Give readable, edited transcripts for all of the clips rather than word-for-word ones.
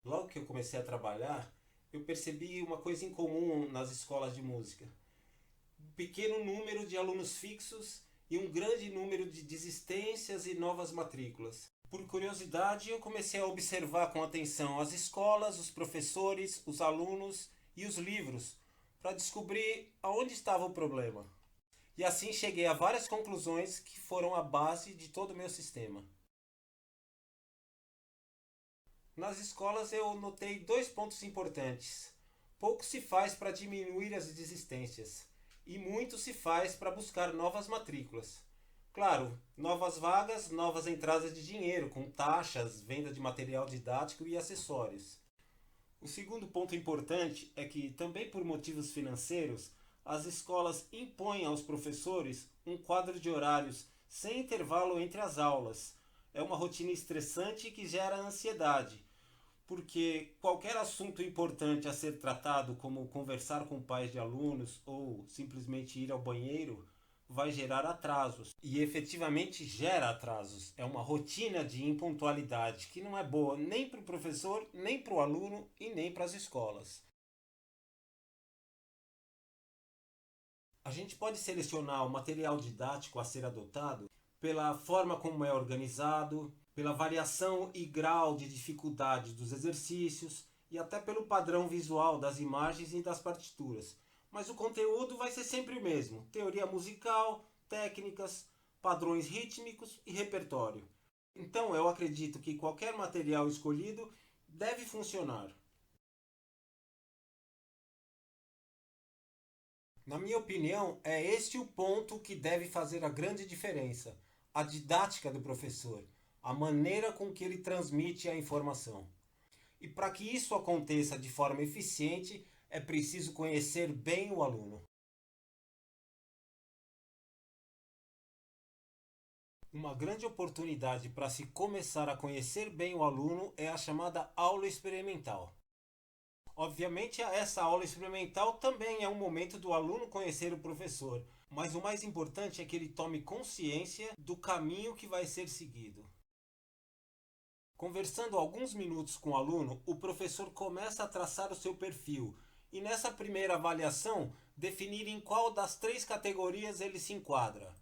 Logo que eu comecei a trabalhar, eu percebi uma coisa em comum nas escolas de música: um pequeno número de alunos fixos e um grande número de desistências e novas matrículas. Por curiosidade, eu comecei a observar com atenção as escolas, os professores, os alunos e os livros para descobrir aonde estava o problema. E assim cheguei a várias conclusões que foram a base de todo o meu sistema. Nas escolas eu notei dois pontos importantes. Pouco se faz para diminuir as desistências e muito se faz para buscar novas matrículas. Claro, novas vagas, novas entradas de dinheiro, com taxas, venda de material didático e acessórios. O segundo ponto importante é que, também por motivos financeiros, as escolas impõem aos professores um quadro de horários sem intervalo entre as aulas. É uma rotina estressante que gera ansiedade, porque qualquer assunto importante a ser tratado, como conversar com pais de alunos ou simplesmente ir ao banheiro, vai gerar atrasos. E efetivamente gera atrasos. É uma rotina de impontualidade que não é boa nem para o professor, nem para o aluno e nem para as escolas. A gente pode selecionar o material didático a ser adotado pela forma como é organizado, pela variação e grau de dificuldade dos exercícios e até pelo padrão visual das imagens e das partituras. Mas o conteúdo vai ser sempre o mesmo: teoria musical, técnicas, padrões rítmicos e repertório. Então eu acredito que qualquer material escolhido deve funcionar. Na minha opinião, é este o ponto que deve fazer a grande diferença: a didática do professor, a maneira com que ele transmite a informação. E para que isso aconteça de forma eficiente, é preciso conhecer bem o aluno. Uma grande oportunidade para se começar a conhecer bem o aluno é a chamada aula experimental. Obviamente, essa aula experimental também é um momento do aluno conhecer o professor, mas o mais importante é que ele tome consciência do caminho que vai ser seguido. Conversando alguns minutos com o aluno, o professor começa a traçar o seu perfil e, nessa primeira avaliação, definir em qual das três categorias ele se enquadra: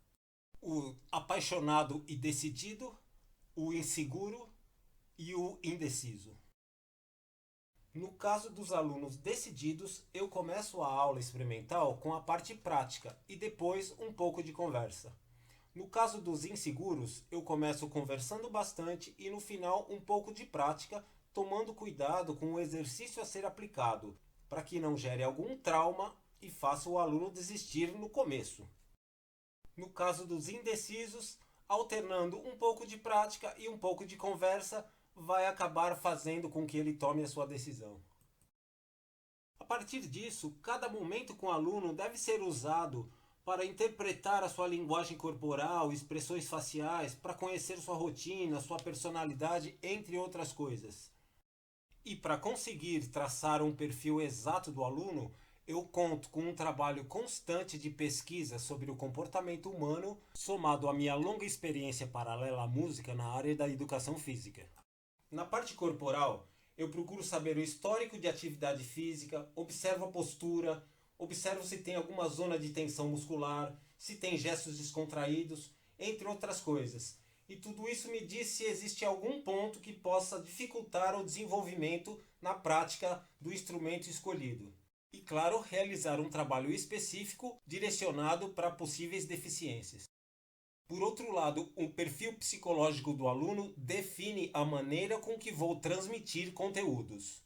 o apaixonado e decidido, o inseguro e o indeciso. No caso dos alunos decididos, eu começo a aula experimental com a parte prática e depois um pouco de conversa. No caso dos inseguros, eu começo conversando bastante e no final um pouco de prática, tomando cuidado com o exercício a ser aplicado, para que não gere algum trauma e faça o aluno desistir no começo. No caso dos indecisos, alternando um pouco de prática e um pouco de conversa, vai acabar fazendo com que ele tome a sua decisão. A partir disso, cada momento com o aluno deve ser usado para interpretar a sua linguagem corporal, expressões faciais, para conhecer sua rotina, sua personalidade, entre outras coisas. E para conseguir traçar um perfil exato do aluno, eu conto com um trabalho constante de pesquisa sobre o comportamento humano, somado à minha longa experiência paralela à música na área da educação física. Na parte corporal, eu procuro saber o histórico de atividade física, observo a postura, observo se tem alguma zona de tensão muscular, se tem gestos descontraídos, entre outras coisas. E tudo isso me diz se existe algum ponto que possa dificultar o desenvolvimento na prática do instrumento escolhido. E, claro, realizar um trabalho específico direcionado para possíveis deficiências. Por outro lado, o perfil psicológico do aluno define a maneira com que vou transmitir conteúdos.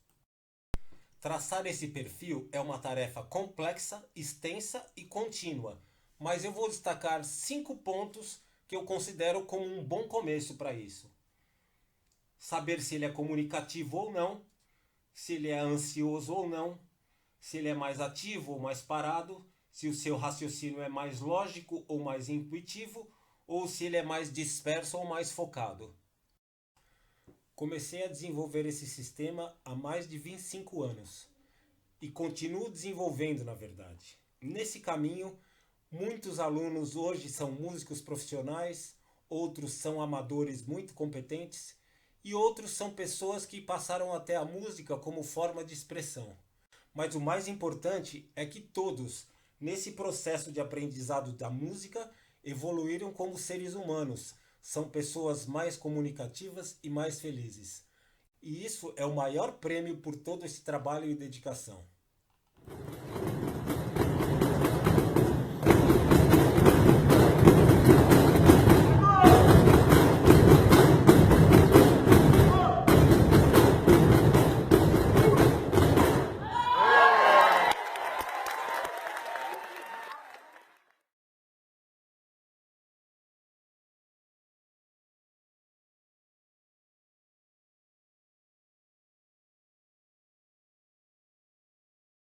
Traçar esse perfil é uma tarefa complexa, extensa e contínua, mas eu vou destacar 5 pontos que eu considero como um bom começo para isso. Saber se ele é comunicativo ou não, se ele é ansioso ou não, se ele é mais ativo ou mais parado, se o seu raciocínio é mais lógico ou mais intuitivo, ou se ele é mais disperso ou mais focado. Comecei a desenvolver esse sistema há mais de 25 anos e continuo desenvolvendo, na verdade. Nesse caminho, muitos alunos hoje são músicos profissionais, outros são amadores muito competentes e outros são pessoas que passaram até a música como forma de expressão. Mas o mais importante é que todos, nesse processo de aprendizado da música, evoluíram como seres humanos. São pessoas mais comunicativas e mais felizes. E isso é o maior prêmio por todo esse trabalho e dedicação.